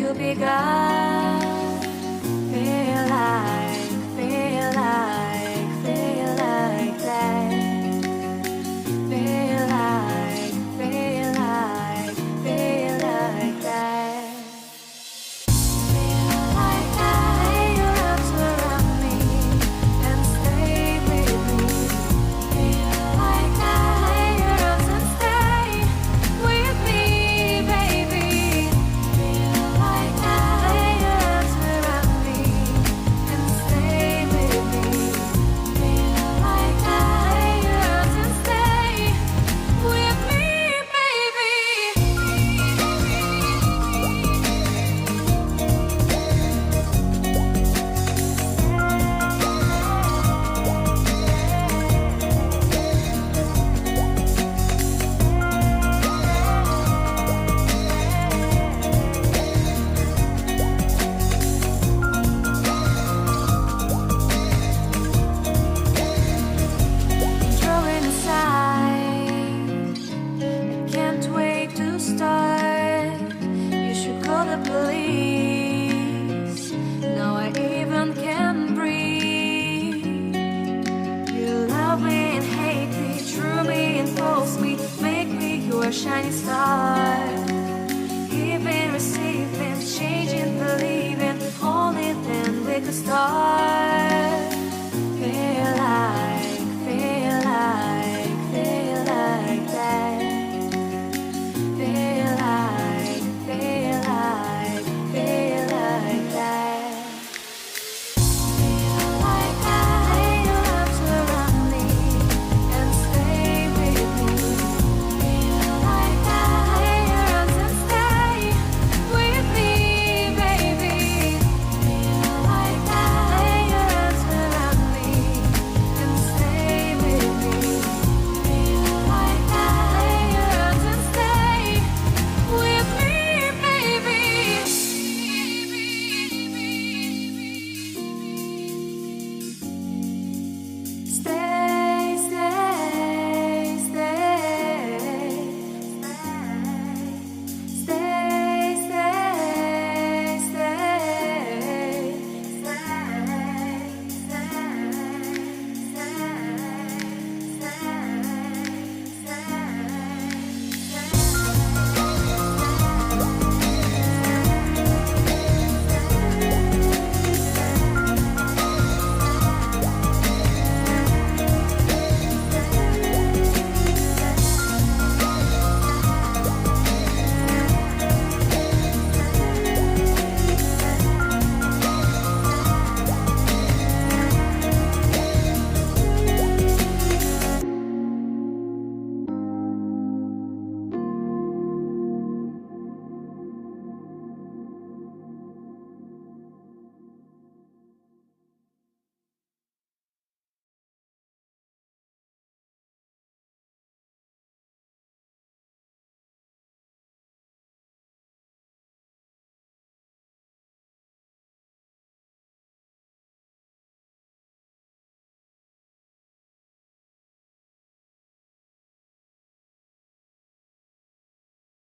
you be gone. Feel like, feel like, feel like that. Feel like, feel like, feel like that. Feel like that. Lay your arms around me and stay with me. Feel like that. Lay your arms and stay with me, baby. Feel like that. Lay your arms around me and stay with me. Feel like that. Lay your arms and stay with me, baby. Drawing aside, I can't wait to start. You should call the police. Now I even can breathe. You love me and hate me, true me and false me, make me your shining star. Giving, receiving, changing, believing, only then we could start.